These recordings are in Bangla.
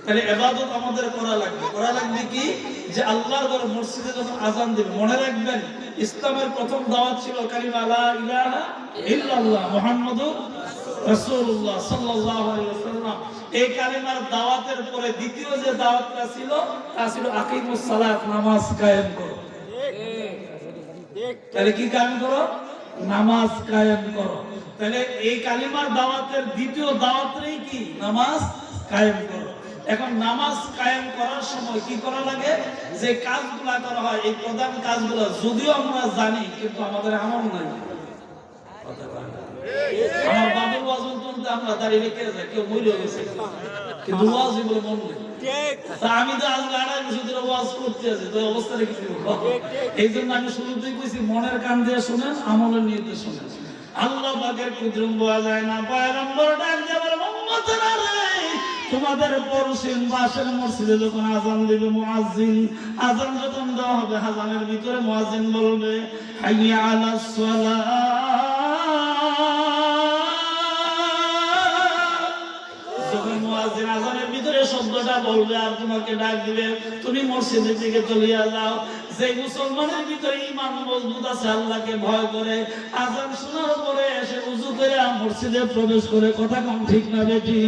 তাহলে ইবাদত আমাদের করা লাগবে কি যে আল্লাহর ঘর মসজিদে যখন আযান দেবে মনে রাখবেন ইসলামের প্রথম দাওয়াত ছিল কালিমা লা ইলাহা ইল্লাল্লাহ মুহাম্মাদুর রাসূলুল্লাহ সাল্লাল্লাহু আলাইহি ওয়াসাল্লাম। এই কালিমার দাওয়াতের পরে দ্বিতীয় যে দাওয়াতটা ছিল তা ছিল আকিমুস সালাত, নামাজ কায়েম করো। তাহলে কি কায়েম করো? নামাজ কায়েম করো। তাহলে এই কালিমার দাওয়াতের দ্বিতীয় দাওয়াতই কি? নামাজ কায়েম করো। এখন নামাজ কায়েম করার সময় কি করা লাগে? যে কাজগুলো করা হয় এই প্রধান কাজগুলো যদিও আমরা জানি কিন্তু আমাদের আমল নাই। আমার বাবুর ওয়াজ শুনতে আমরা দাঁড়িয়ে রেখে যাই, কেউ মরে গেছে কিন্তু ওয়াজ বলে মন নেই। তা আমি তো আজ 2.5 বছর ধরে ওয়াজ করতে আছি, তো অবস্থাটা কি এই জন্য আমি শুরুতেই কইছি মনের কান দিয়ে শুনেন, আমলের নিয়তে শুনেন। আল্লাহ পাকের কুদরত বলা যায় না। পয়গম্বর ডাক দিয়ে বলে উম্মতরা রে, তোমাদের পরশিন পাশের মসজিদে যখন আযান দিবে মুয়াজ্জিন, আযান যখন দেওয়া হবে আযানের ভিতরে মুয়াজ্জিন বলবে হাইয়া আলাস সালাহ। যখন মুয়াজ্জিন আযানের ভিতরে শব্দটা বলবে আর তোমাকে ডাক দিবে তুমি মসজিদের দিকে চলে যাও। যে মুসলমানের ভিতরে ঈমান মজবুত আছে, আল্লাহকে ভয় করে, আযান শোনার পরে এসে ওযু করে মসজিদে প্রবেশ করে, কথা কম ঠিক না বেটি?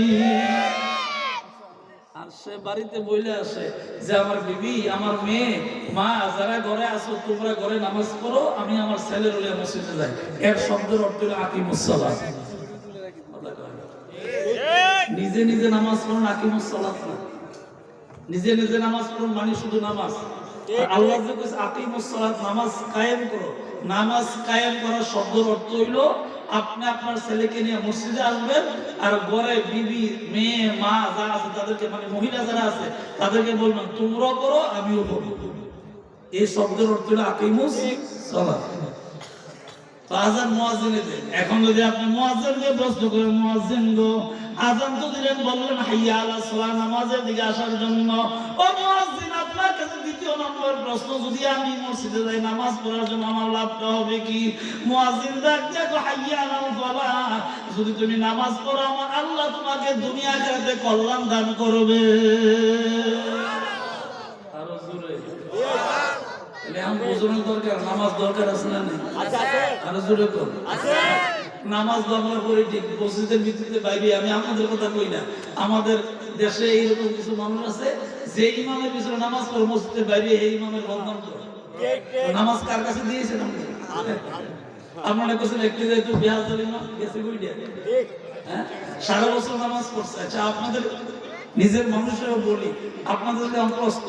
আর সে বাড়িতে বইলে আসে যে আমার বিবি, আমার মেয়ে, মা যারা ঘরে আসো তোমরা ঘরে নামাজ পড়ো, আমি আমার ছেলের হলে মসজিদে যাই। এর শব্দের অর্থ হলো আকিমুস সালাত। নিজে নিজে নামাজ পড়ুন, আকিমুস সালাত না। নিজে নিজে নামাজ পড়ুন মানে শুধু নামাজ। আল্লাহ যে কইছে আকিমুস সালাত, নামাজ কায়েম করো। নামাজ কায়েম করার শব্দের অর্থ হইলো আপনি আপনার ছেলেকে নিয়ে মসজিদে আসবেন আর ঘরে বিবি, মেয়ে, মা যা আছে তাদেরকে, মানে মহিলা যারা আছে তাদেরকে বলবেন তোমরাও করো আমিও করব। এই শব্দের অর্থ হলো আকিমুস সালাত। তো আযান মুয়াজ্জিনে দেন। এখন যদি আপনি মুয়াজ্জিনকে প্রশ্ন করেন মুয়াজ্জিন গো আযান তো দিলেন, বললেন হাইয়া আলাস সালাহ, নামাজের দিকে আসার জন্য। ও মুয়াজ্জিন আপনার কাছে দ্বিতীয় নম্বর প্রশ্ন, যদি আমি মসজিদে যাই নামাজ পড়ার জন্য আমার লাভটা হবে কি? মুয়াজ্জিন ডাক দিয়ে হাইয়া আলাল ফালাহ, যদি তুমি নামাজ পড়ো আমার আল্লাহ তোমাকে দুনিয়া আখিরাতে কল্যাণ দান করবে। আরো জোরে দরকার, নামাজ দরকার আছে না নেই? আরো জোরে কর। নামাজ আমরা করি ঠিক, মসজিদের ভিত্তিতে বাইরে। আমি আমাদের কথা কই না, আমাদের দেশে এইরকম কিছু মানুষ আছে যে ইমামের পিছনে নামাজ পড়ে মসজিদের বাইরে, এই ইমামের বদনাম করে। নামাজ কার কাছে দিয়েছেন আপনারা? কোথাও একটি যেহেতু বিহার চালিমা গেছে বইটা, হ্যাঁ 12 বছর নামাজ পড়ছে। আচ্ছা আপনাদের নিজের মানুষেরও বলি, আপনাদের প্রশ্ন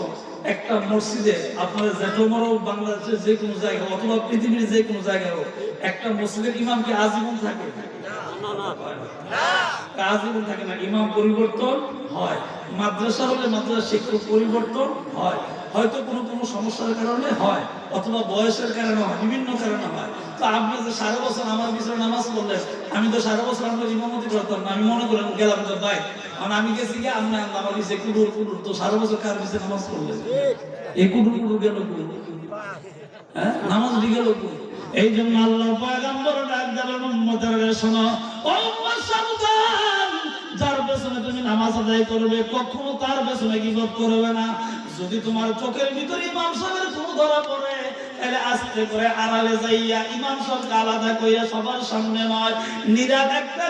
একটা মসজিদে আপনাদের যেটমরও বাংলাদেশের যে কোনো জায়গায় অথবা পৃথিবীর যে কোনো জায়গায় হোক, একটা মসজিদের ইমাম কি আজীবন থাকে? আজীবন থাকে না, ইমাম পরিবর্তন হয়। মাদ্রাসা হলে মাদ্রাসার শিক্ষক পরিবর্তন হয়, হয়তো কোনো কোনো সমস্যার কারণে হয় অথবা বয়সের কারণে হয়, বিভিন্ন কারণে হয়। তো আপনি যে 12 বছর আমার পিছনে নামাজ পড়লেন, আমি তো 12 বছর আমরা ইমামতি করতাম না, আমি মনে করেন গেলাম তো ভাই, কারণ আমি গেছি গিয়ে আপনি আমার পিছিয়ে কুদুর কুদুর, তো 12 বছর কার পিছিয়ে নামাজ পড়লেন? এই কুদুর কুদুর গেল কুদুর, হ্যাঁ নামাজ গেল কুদুর। এই জন্য আল্লাহ পয়গম্বর ডাক দিলেন উম্মতেরা শোনো, ও উম্মত সাবধান, যার পেছনে তুমি নামাজ আদায় করবে কখনো তার পেছনে গীবত করবে না। যদি তোমার চোখের ভিতরে ইমাম সাহেবের কোনো ধরা পড়ে তাহলে আস্তে করে আড়ালে যাইয়া ইমাম সাহেবকে আলাদা কইরা সবার সামনে নয়, নীরব একটা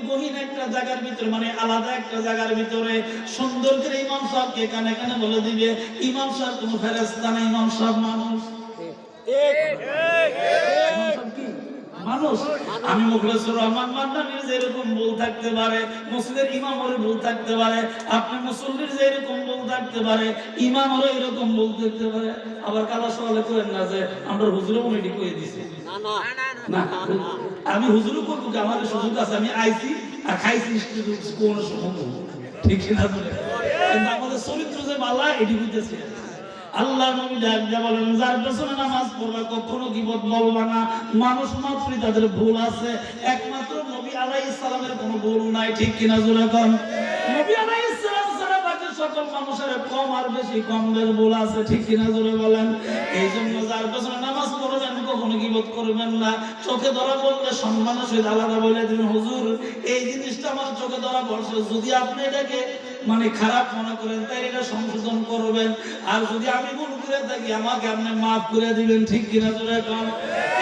গহীন একটা জায়গার ভিতরে, মানে আলাদা একটা জায়গার ভিতরে সুন্দর করে ইমাম সাহেবকে কানে কানে বলে দিবে ইমাম সাহেব কোনো ফেরেশতা না, ইমাম সাহেব মানুষ। মানুষ। আমি মুখলেসুর রহমান মান্নানির যেরকম ভুল থাকতে পারে, মসজিদের ইমামের ভুল থাকতে পারে, আপনি মুসল্লির যেরকম ভুল থাকতে পারে, ইমামেরও এরকম ভুল থাকতে পারে। আবার কালা সওয়ালে করেন না যে আমরা হুজুরও মনে করে দিছি, না আমি হুজুরও করবো, আমাদের সুযোগ আছে, আমি আইছি আর খাইছি কোন সময়, ঠিক না? কিন্তু আমাদের চরিত্র যে বালা এটি বুঝতেছে। আল্লাহ নবী ডাক দিয়ে বলেন যার পেছনে নামাজ পড়বে কখনো গীবত বলবা না। মানুষ মাত্রই তাদের ভুল আছে, একমাত্র নবী আলাইহিস সালামের কোনো ভুল নাই, ঠিক কিনা জোরে কোন? নবী আলাইহিস সালাম ছাড়া বাকি সকল মানুষের কম আর বেশি কম বের ভুল আছে, ঠিক কিনা জোরে বলেন? এই জন্য যার পেছনে নামাজ পড়বেন কখনো গীবত করবেন না। চোখে ধরা পড়লে সম্মানের সহিত আলাদা বলে দিবেন হুজুর এই জিনিসটা আমার চোখে ধরা পড়ছে, যদি আপনি এটাকে মানে খারাপ মনে করেন তাই এটা সংশোধন করবেন। আর যদি আমি ভুল করে থাকি আমাকে আপনি মাফ করে দিবেন, ঠিক কিনা জোরে কোন?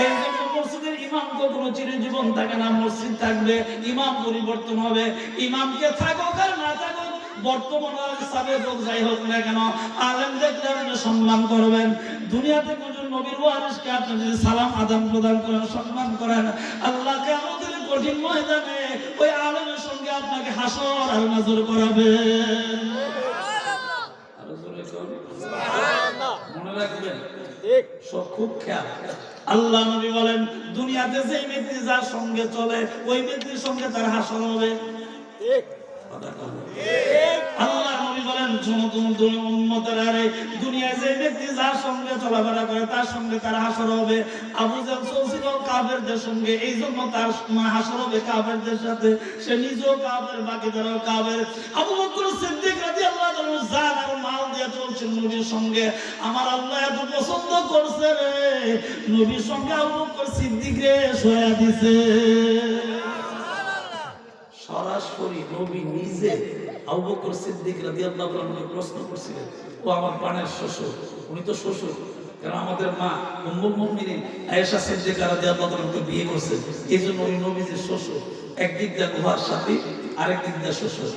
এই জন্য মসজিদের ইমাম তো কোনো চিরজীবন থাকে না, মসজিদ থাকবে, ইমাম পরিবর্তন হবে। ইমামকে থাকুক আর না থাকুক, বর্তমান সাবেক হোক যাই হোক না কেন, আলেম দেখলে আপনি সম্মান করবেন। দুনিয়াতে কোন নবীর ওয়ারিসকে আপনি যদি সালাম আদান প্রদান করেন, সম্মান করেন, আল্লাহকে আমাদের কঠিন ময়দানে ওই আলেমের সঙ্গে আপনাকে হাসর আর নাজর করাবে। মনে রাখবেন, সব খুব খেয়াল। আল্লাহ নবী বলেন, দুনিয়াতে যে ব্যক্তি যার সঙ্গে চলে ওই ব্যক্তির সঙ্গে তার হাসর হবে। আল্লাহ নবী বলেন, দুনিয়ায় যে ব্যক্তি যার সঙ্গে চলাফেরা করে তার সঙ্গে তার হাসর হবে। আবু জাহল ছিল কাফেরদের সঙ্গে, এই জন্য তার হাসর হবে কাফেরদের সাথে। সে নিজেও কাফের, বাকিদেরও কাফের। আবু বকর সিদ্দিক রাদিয়াল্লাহু তাআলা জান আর মাল দিয়ে চলছেন নবীর সঙ্গে। আমার আল্লাহ এত পছন্দ করছে রে, নবীর সঙ্গে আবু বকর সিদ্দিক রে শোয়া দিছে। সরাসরি নবী নিজে আবু বকর সিদ্দিক রাদিয়াল্লাহু আনহু প্রশ্ন করছিলেন, ও আমার প্রাণের শ্বশুর, উনি তো শ্বশুর, কারণ আমাদের মা উম্মুল মুমিনিন আয়েশা সিদ্দিকা রাদিয়াল্লাহু আনহাকে বিয়ে করছেন, এইজন্য উনি নবীজির শ্বশুর। একদিক দিয়ে গুহার সাথী, আরেক দিক দিয়ে শ্বশুর।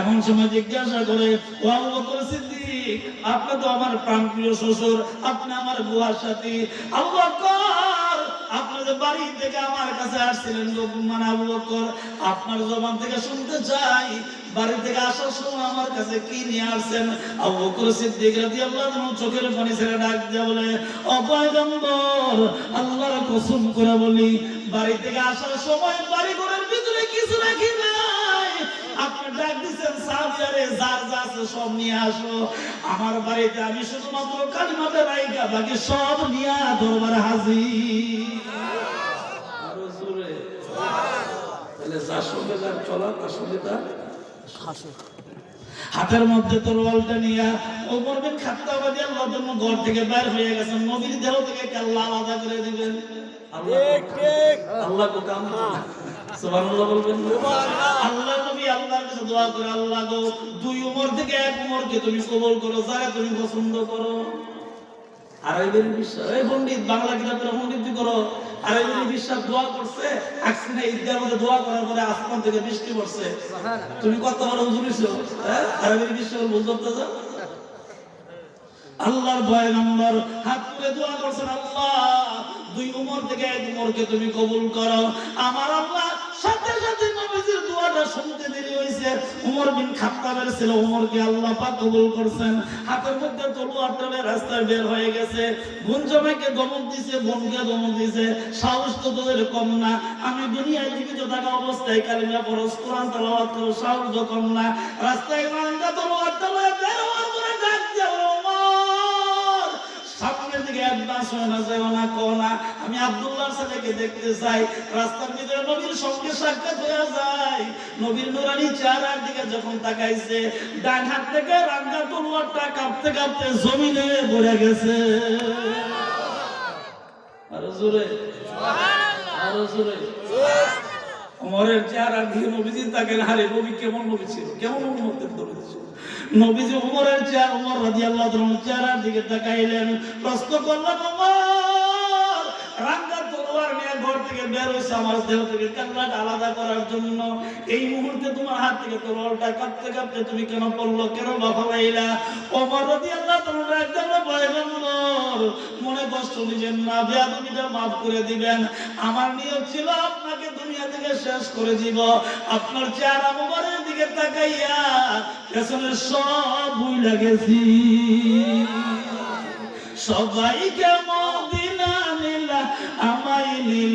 এমন সময় জিজ্ঞাসা করে, ও আবু বকর সিদ্দিক, আপনি তো আমার প্রাণপ্রিয় শ্বশুর, আপনি আমার গুহার সাথী। আবু বকর, আপনাদের বাড়ি থেকে আমার কাছে আসছিলেন, মানে আবু বকর আপনার জবান থেকে শুনতে চাই, বাড়ি থেকে আসার সময় আমার কাছে কি নিয়ে আসছেন? আবু বকর সিদ্দিক রাদিয়াল্লাহু আনহু চোখের পানি ছেড়ে ডাক দিয়ে বলে, ও পয়গম্বর, আল্লাহর কসম করে বলি, বাড়ি থেকে আসার সময় বাড়ি ঘরের ভিতরে কিছু রাখি নাই। আপনি ডাক দিচ্ছেন সাহাবীরে, যার যা আছে সব নিয়ে আসো। আমার বাড়িতে আমি শুধুমাত্র কালিমাটা রাইখা বাকি সব নিয়ে দরবারে হাজির। আরো জোরে তাহলে যার সঙ্গে যার চলা তার সঙ্গে তার হাসর। হাতের মধ্যে তরোয়ালটা নিয়ে ওমর বিন খাত্তাব রাদিয়াল্লাহু আনহু ঘর থেকে বের হয়ে গেছেন, নবীর দেহ থেকে আল্লাহ আলাদা করে দিবেন। আল্লাহ কো কাম, সুবহানাল্লাহ বলবেন। আল্লাহ নবী আল্লাহর কাছে দোয়া করে, আল্লাহ গো, দুই উমর থেকে এক উমরকে তুমি কবুল করো, যারা তুমি পছন্দ করো। আরাইবের বিশ্বাস, এই পণ্ডিত বাংলা কিতাবের পণ্ডিত করো। আরাইবের বিশ্বাস দোয়া করছে, আকসিনা ঈদগার মধ্যে দোয়া করার পরে আসমান থেকে বৃষ্টি পড়ছে। তুমি কত বড় হুজুর হইছো, হ্যাঁ? আরাইবের বিশ্বাস ভুল করতে যাও। আল্লাহর ভয় নম্বর হাত তুলে দোয়া করছেন, আল্লাহ দুই উমর থেকে এক উমরকে তুমি কবুল করো। আমার আল্লাহ সাথে সাথে নবীজির দোয়াটা শুনতে দেরি হইছে। উমর বিন খাত্তাবের ছেলে উমরকে আল্লাহ পাক কবুল করছেন। হাতের মধ্যে তলোয়ার টানে রাস্তায় বের হয়ে গেছে। বোন জামাইকে ধমক দিছে, বোনকে ধমক দিছে, সাহস তো তোদের কম না। আমি দুনিয়ায় জীবিত থাকা অবস্থায় কালিমা পড়ো, কোরআন তেলাওয়াত করো, সাহস তো কম না। রাস্তায় মানটা তলোয়ার টানে বের হওয়ার পরে ডাক দিয়ে সামনের দিকে অ্যাডভান্স হয় না, যাও না, কো না, আমি আব্দুল্লাহর ছেলেকে দেখতে চাই। রাস্তার ভিতরে নবীর সঙ্গে সাক্ষাৎ হয়ে যায়। নবীর নুরানি চেহারার দিকে যখন তাকাইছে, ডান হাত থেকে রাঙ্গা তলোয়ারটা কাঁপতে কাঁপতে জমিনে পড়ে গেছে। আরো জোরে, আরো জোরে। ওমরের চেহারার দিকে নবীজি তাকালেন, আরে নবী কেমন নবী ছিল, কেমন উম্মতের দরদ ছিল। নবীজি ওমরের চেহারা, ওমর রাদিয়াল্লাহু তাআলার চেহারার দিকে তাকাইলেন, প্রশ্ন করলেন, ওমর রাঙ্গা তলোয়ার নিয়ে ঘর থেকে বের হইছে আমার দেহ থেকে কান্নাটা আলাদা করার জন্য। এই মুহূর্তে তোমার হাত থেকে তলোয়ারটা কাঁপতে কাঁপতে তুমি কেন পড়লো, কেন লাফাইলা? ওমর রাদিয়াল্লাহু তাআলা একদম পয়গম্বর, মনে কষ্ট দিবেন না, বেয়াদবিটা maaf করে দিবেন। আমার নিয়ত ছিল আপনাকে দুনিয়া থেকে শেষ করে দিব। আপনার চেহারা মোবারকের দিকে তাকাইয়া পেছনের সব ভুইলা গেছি। সবাইকে মদিনা নিলা, আমায় নিলা।